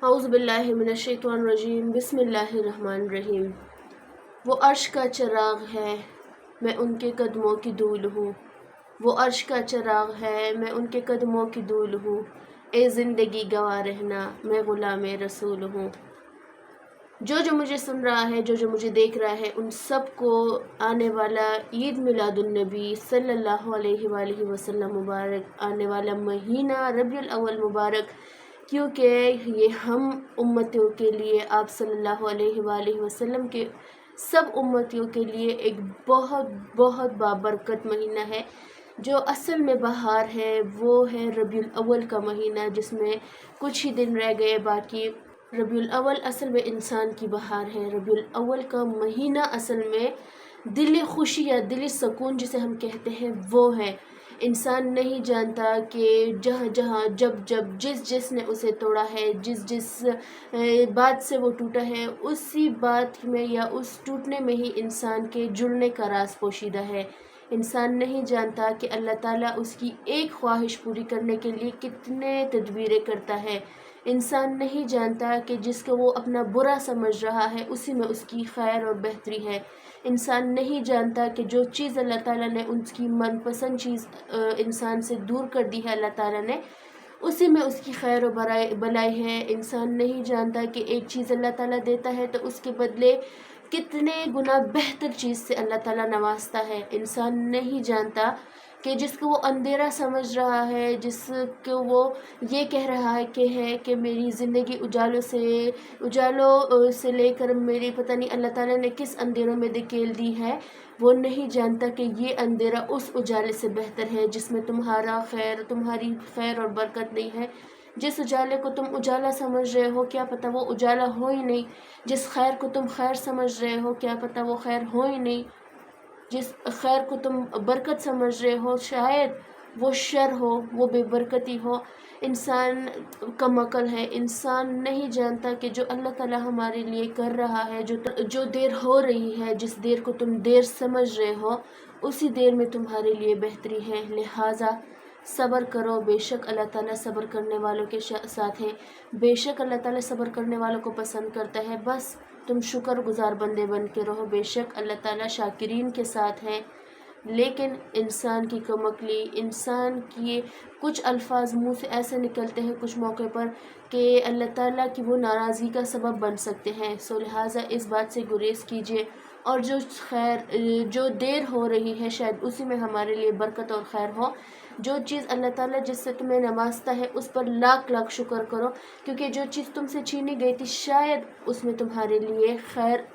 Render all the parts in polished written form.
औज़ु बिल्लाहि मिनश्शैतानिर्रजीम बिस्मिल्लाहिर्रहमानिर्रहीम। वो अर्श का चिराग है, मैं उनके कदमों की धूल हूँ। वो अर्श का चिराग है, मैं उनके कदमों की धूल हूँ। ए ज़िंदगी गवाह रहना, मैं ग़ुलाम रसूल हूँ। जो मुझे सुन रहा है, जो मुझे देख रहा है, उन सब को आने वाला ईद मिलादुन्नबी सल्लल्लाहु अलैहि वसल्लम मुबारक, आने वाला महीना रबीउल अव्वल मुबारक, क्योंकि ये हम उम्मतियों के लिए, आप सल्लल्लाहु अलैहि वसल्लम के सब उम्मतियों के लिए एक बहुत बहुत बाबरकत महीना है। जो असल में बहार है वो है रबीउल अव्वल का महीना, जिसमें कुछ ही दिन रह गए बाकी। रबीउल अव्वल असल में इंसान की बहार है। रबीउल अव्वल का महीना असल में दिली खुशी या दिली सुकून जिसे हम कहते हैं वो है। इंसान नहीं जानता कि जहाँ जहाँ जब जब जिस ने उसे तोड़ा है, जिस बात से वो टूटा है, उसी बात में या उस टूटने में ही इंसान के जुड़ने का राज पोशीदा है। इंसान नहीं जानता कि अल्लाह ताला उसकी एक ख्वाहिश पूरी करने के लिए कितने तदबीरें करता है। इंसान नहीं जानता कि जिसको वो अपना बुरा समझ रहा है उसी में उसकी खैर और बेहतरी है। इंसान नहीं जानता कि जो चीज़ अल्लाह ताला ने उसकी मनपसंद चीज़ इंसान से दूर कर दी है, अल्लाह ताला ने उसी में उसकी खैर और भलाई है। इंसान नहीं जानता कि एक चीज़ अल्लाह ताला देता है तो उसके बदले कितने गुना बेहतर चीज़ से अल्लाह ताला नवाजता है। इंसान नहीं जानता कि जिसको वो अंधेरा समझ रहा है, जिसको वो ये कह रहा है कि मेरी ज़िंदगी उजालों से लेकर मेरी पता नहीं अल्लाह ताला ने किस अंधेरों में धकेल दी है, वो नहीं जानता कि ये अंधेरा उस उजाले से बेहतर है जिसमें तुम्हारी खैर और बरकत नहीं है। जिस उजाले को तुम उजाला समझ रहे हो, क्या पता वो उजाला हो ही नहीं। जिस खैर को तुम खैर समझ रहे हो, क्या पता वो खैर हो ही नहीं। जिस खैर को तुम बरकत समझ रहे हो, शायद वो शर हो, वो बेबरकती हो। इंसान कम अकल है। इंसान नहीं जानता कि जो अल्लाह ताला हमारे लिए कर रहा है, जो देर हो रही है, जिस देर को तुम देर समझ रहे हो, उसी देर में तुम्हारे लिए बेहतरी है। लिहाजा सब्र करो, बेशक अल्लाह ताला सब्र करने वालों के साथ है। बेशक अल्लाह ताला सब्र करने वालों को पसंद करता है। बस तुम शुक्रगुजार बंदे बन के रहो। बेशक अल्लाह ताला शाकिरीन के साथ है। लेकिन इंसान की कमअक्ली, इंसान की कुछ अल्फाज मुँह से ऐसे निकलते हैं कुछ मौके पर कि अल्लाह ताला की वो नाराज़गी का सबब बन सकते हैं। सो लिहाजा इस बात से गुरेज कीजिए, और जो देर हो रही है शायद उसी में हमारे लिए बरकत और खैर हो। जो चीज़ अल्लाह ताला जिससे तुम्हें नवाजता है उस पर लाख लाख शुक्र करो, क्योंकि जो चीज़ तुमसे छीनी गई थी शायद उसमें तुम्हारे लिए खैर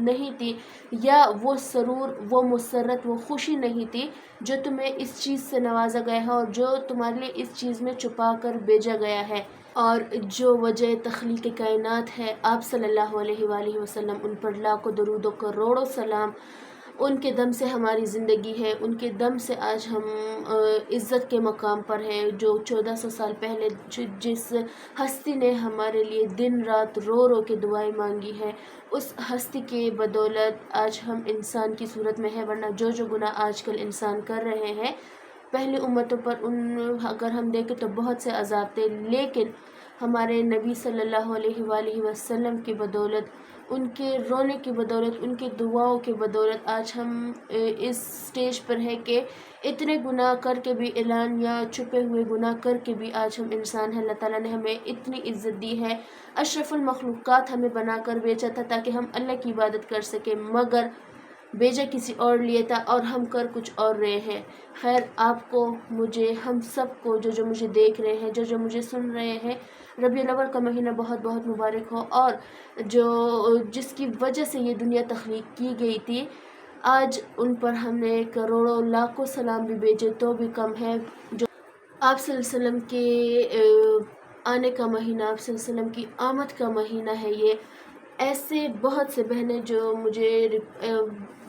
नहीं थी, या वो सरूर, वो मुसर्रत, वो खुशी नहीं थी जो तुम्हें इस चीज़ से नवाजा गया है और जो तुम्हारे लिए इस चीज़ में छुपा कर भेजा गया है। और जो वजह तख्लीक़ कायनात है, आप सल्लल्लाहु अलैहि वसल्लम, उन पर लाखों दरूद व करोड़ों सलाम। उनके दम से हमारी ज़िंदगी है, उनके दम से आज हम इज़्ज़त के मकाम पर हैं। जो 1400 साल पहले जिस हस्ती ने हमारे लिए दिन रात रो रो के दुआएं मांगी है, उस हस्ती के बदौलत आज हम इंसान की सूरत में है। वरना जो गुनाह आजकल इंसान कर रहे हैं, पहली उम्मतों पर अगर हम देखें तो बहुत से अज़ाब थे, लेकिन हमारे नबी सल्लल्लाहु अलैहि वसल्लम की बदौलत, उनके रोने की बदौलत, उनकी दुआओं की बदौलत आज हम इस स्टेज पर है कि इतने गुनाह करके भी, ऐलान या छुपे हुए गुनाह करके भी आज हम इंसान हैं। अल्लाह ताला ने हमें इतनी इज़्ज़त दी है, अशरफुल मखलूक़ात हमें बनाकर भेजा था ताकि हम अल्लाह की इबादत कर सकें, मगर भेजा किसी और लिए था और हम कर कुछ और रहे हैं। खैर, आपको, मुझे, हम सब को, जो मुझे देख रहे हैं, जो मुझे सुन रहे हैं, रबीउल अव्वल का महीना बहुत बहुत मुबारक हो। और जिसकी वजह से ये दुनिया तख्लीक की गई थी, आज उन पर हमने करोड़ों लाखों सलाम भी भेजे तो भी कम है। जो आप सल्लल्लाहु अलैहि वसल्लम के आने का महीना, आप सल्लल्लाहु अलैहि वसल्लम की आमद का महीना है ये। ऐसे बहुत से बहनें जो मुझे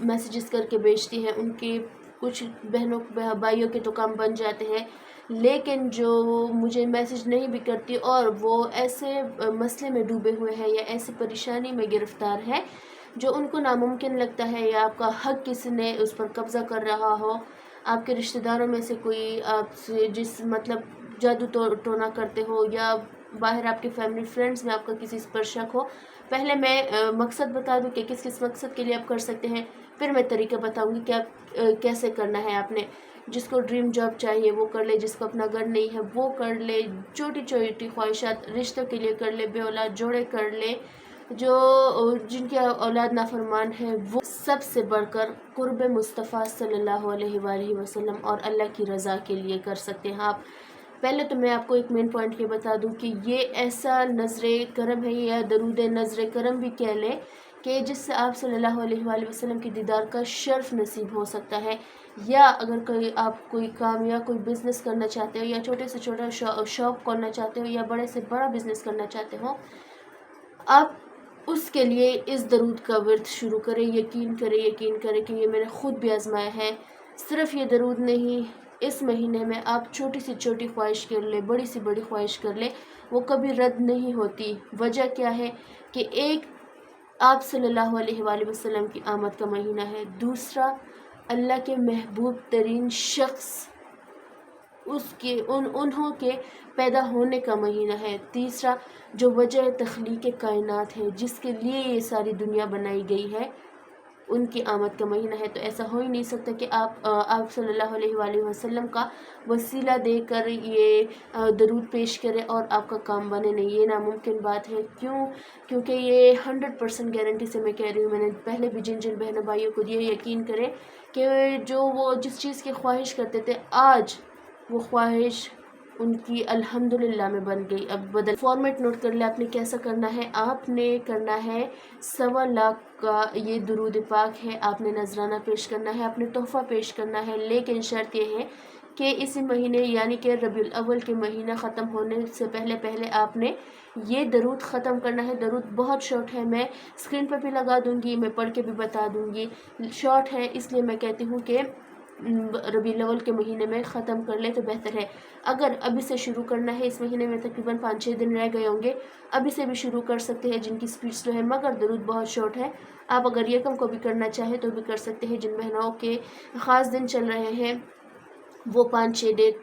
मैसेजेस करके भेजती हैं, उनके कुछ बहनों भाइयों के तो काम बन जाते हैं, लेकिन जो मुझे मैसेज नहीं भी करती और वो ऐसे मसले में डूबे हुए हैं या ऐसी परेशानी में गिरफ़्तार है जो उनको नामुमकिन लगता है, या आपका हक़ किसी ने उस पर कब्ज़ा कर रहा हो, आपके रिश्तेदारों में से कोई आपसे जिस मतलब जादू टोना करते हो, या बाहर आपके फैमिली फ्रेंड्स में आपका किसी पर शक हो, पहले मैं मकसद बता दूं कि किस किस मकसद के लिए आप कर सकते हैं, फिर मैं तरीका बताऊंगी कि आप कैसे करना है। आपने जिसको ड्रीम जॉब चाहिए वो कर ले, जिसको अपना घर नहीं है वो कर ले, छोटी छोटी ख्वाहिशात रिश्तों के लिए कर ले, बे औलाद जोड़े कर ले, जो जिनकी औलाद नाफरमान है वो, सबसे बढ़कर कुर्ब मुस्तफ़ा सल्लल्लाहु अलैहि वसल्लम और अल्लाह की रज़ा के लिए कर सकते हैं आप। पहले तो मैं आपको एक मेन पॉइंट ये बता दूं कि ये ऐसा नज़र करम है या दरूद नज़र करम भी कह लें कि जिससे आप सल्लल्लाहु अलैहि वसल्लम के दीदार का शर्फ नसीब हो सकता है। या अगर कोई काम या कोई बिज़नेस करना चाहते हो, या छोटे से छोटा शॉप खोलना चाहते हो, या बड़े से बड़ा बिज़नेस करना चाहते हो, आप उसके लिए इस दरूद का वर्द शुरू करें। यकीन करें कि ये मैंने ख़ुद भी आजमाया है। सिर्फ़ ये दरूद नहीं, इस महीने में आप छोटी से छोटी ख्वाहिश कर ले, बड़ी से बड़ी ख्वाहिश कर ले, वो कभी रद्द नहीं होती। वजह क्या है कि एक, आप सल्लल्लाहु अलैहि वसल्लम की आमद का महीना है। दूसरा, अल्लाह के महबूब तरीन शख्स उसके उन्हों के पैदा होने का महीना है। तीसरा, जो वजह तख्लीक कायनात है, जिसके लिए ये सारी दुनिया बनाई गई है, उनकी आमद का महीना है। तो ऐसा हो ही नहीं सकता कि आप सल्लल्लाहु अलैहि वसल्लम का वसीला देकर ये दरूद पेश करें और आपका काम बने नहीं, ये नामुमकिन बात है। क्यों? क्योंकि ये 100% गारंटी से मैं कह रही हूँ, मैंने पहले भी जिन जिन बहनों भाइयों को ये यकीन करें कि जो वो जिस चीज़ की ख्वाहिश करते थे, आज वो ख्वाहिश उनकी अल्हम्दुलिल्लाह में बन गई। अब बदल फॉर्मेट नोट कर ले, आपने कैसा करना है। आपने करना है 1.25 लाख का ये दुरूद पाक है, आपने नजराना पेश करना है, आपने तोहफ़ा पेश करना है। लेकिन शर्त यह है कि इसी महीने यानी कि रबीउल अव्वल के महीना ख़त्म होने से पहले आपने ये दरूद ख़त्म करना है। दरूद बहुत शॉर्ट है, मैं स्क्रीन पर भी लगा दूँगी, मैं पढ़ के भी बता दूँगी। शॉर्ट है इसलिए मैं कहती हूँ कि रबीउल अव्वल के महीने में ख़त्म कर ले तो बेहतर है। अगर अभी से शुरू करना है, इस महीने में तकरीबन 5-6 दिन रह गए होंगे, अभी से भी शुरू कर सकते हैं जिनकी स्पीड स्लो है, मगर दरूद बहुत शॉर्ट है। आप अगर यकम को भी करना चाहें तो भी कर सकते हैं। जिन बहनों के ख़ास दिन चल रहे हैं वो 5-6 डेट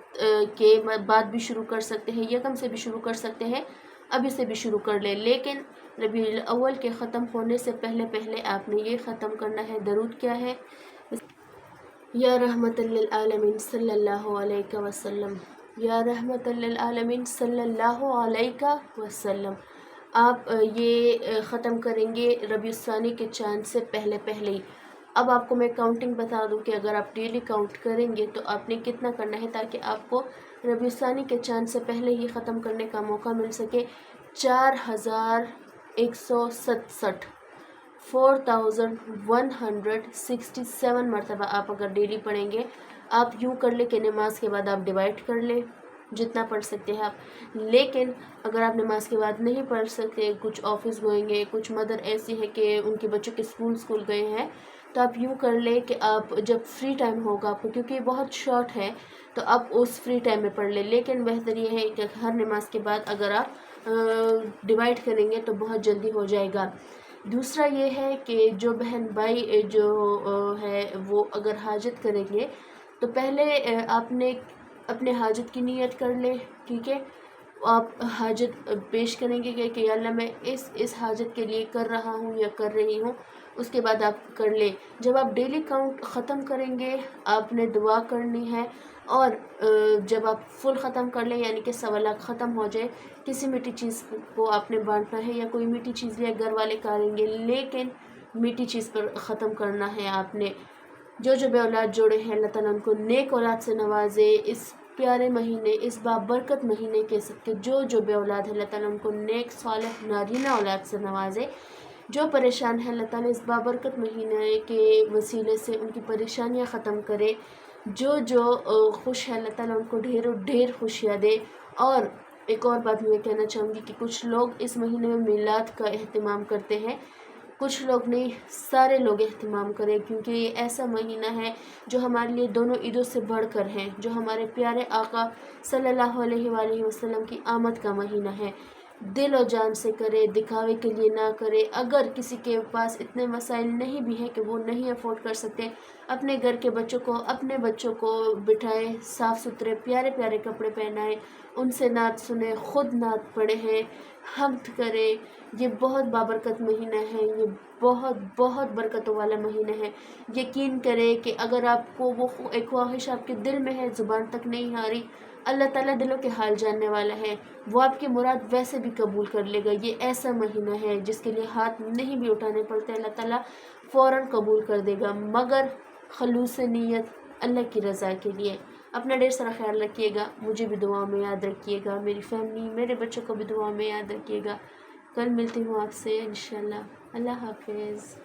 के बाद भी शुरू कर सकते हैं, यकम से भी शुरू कर सकते हैं, अभी से भी शुरू कर ले। लेकिन रबीउल अव्वल के ख़त्म होने से पहले आपने ये ख़त्म करना है। दरूद क्या है? या रहमतल लिल आलमीन सल्लल्लाहु अलैहि वसल्लम, या रहमतल लिल आलमीन सल्लल्लाहु अलैहि वसल्लम। आप ये ख़त्म करेंगे रबीउल सानी के चांद से पहले ही। अब आपको मैं काउंटिंग बता दूं कि अगर आप डेली काउंट करेंगे तो आपने कितना करना है ताकि आपको रबीउल सानी के चांद से पहले ही ख़त्म करने का मौका मिल सके। 4167 4167 मरतबा आप अगर डेली पढ़ेंगे। आप यूँ कर ले कि नमाज के बाद आप डिवाइड कर ले जितना पढ़ सकते हैं आप। लेकिन अगर आप नमाज के बाद नहीं पढ़ सकते, कुछ ऑफिस गोएंगे, कुछ मदर ऐसी है कि उनके बच्चों के स्कूल गए हैं, तो आप यूँ कर ले कि आप जब फ्री टाइम होगा आपको, क्योंकि ये बहुत शॉर्ट है, तो आप उस फ्री टाइम में पढ़ ले। लेकिन बेहतर ये है कि हर नमाज के बाद अगर आप डिवाइड करेंगे तो बहुत जल्दी हो जाएगा। दूसरा ये है कि जो बहन भाई जो है वो अगर हाजत करेंगे तो पहले आपने अपने हाजत की नियत कर ले, ठीक है। आप हाजत पेश करेंगे कि अल्लाह मैं इस हाजत के लिए कर रहा हूँ या कर रही हूँ, उसके बाद आप कर ले। जब आप डेली काउंट ख़त्म करेंगे आपने दुआ करनी है, और जब आप फुल ख़त्म कर लें यानी कि 1.25 लाख ख़त्म हो जाए, किसी मीठी चीज़ को आपने बांटना है, या कोई मीठी चीज़ लिया घर वाले करेंगे, लेकिन मीठी चीज़ पर ख़त्म करना है आपने। जो बे औलाद जोड़े हैं अल्लाह ताला उनको नेक औलाद से नवाजे। इस प्यारे महीने, इस बाबरकत महीने के सबके जो बे औलाद है अल्लाह ताला उनको नेक सालिह नारीना औलाद से नवाजे। जो परेशान है अल्लाह ताला इस बाबरकत महीने के वसीले से उनकी परेशानियां ख़त्म करे। जो खुश है अल्लाह ताला उनको ढेरों ढेर खुशियाँ दे। और एक और बात मैं कहना चाहूँगी कि कुछ लोग इस महीने में मिलाद का एहतमाम करते हैं, कुछ लोग नहीं, सारे लोग एहतमाम करें, क्योंकि ये ऐसा महीना है जो हमारे लिए दोनों ईदों से बढ़कर है, जो हमारे प्यारे आका सल्लल्लाहु अलैहि वसल्लम की आमद का महीना है। दिल और जान से करे, दिखावे के लिए ना करे। अगर किसी के पास इतने वसाइल नहीं भी हैं कि वो नहीं अफोर्ड कर सकते, अपने घर के बच्चों को, अपने बच्चों को बिठाए, साफ़ सुथरे प्यारे प्यारे कपड़े पहनाए, उनसे नात सुने, खुद नात पढ़े हैं, हम्द करे। ये बहुत बाबरकत महीना है, ये बहुत बहुत बरकतों वाला महीना है। यकीन करें कि अगर आपको वो एक ख्वाहिश आपके दिल में है, ज़ुबान तक नहीं आ रही, अल्लाह ताला दिलों के हाल जानने वाला है, वो आपकी मुराद वैसे भी कबूल कर लेगा। ये ऐसा महीना है जिसके लिए हाथ नहीं भी उठाने पड़ते, अल्लाह ताला फ़ौरन कबूल कर देगा, मगर खलूस नीयत अल्लाह की रज़ा के लिए। अपना ढेर सारा ख्याल रखिएगा, मुझे भी दुआ में याद रखिएगा, मेरी फैमिली, मेरे बच्चों को भी दुआ में याद रखिएगा। कल मिलती हूँ आपसे इंशाल्लाह। अल्लाह हाफ़िज़।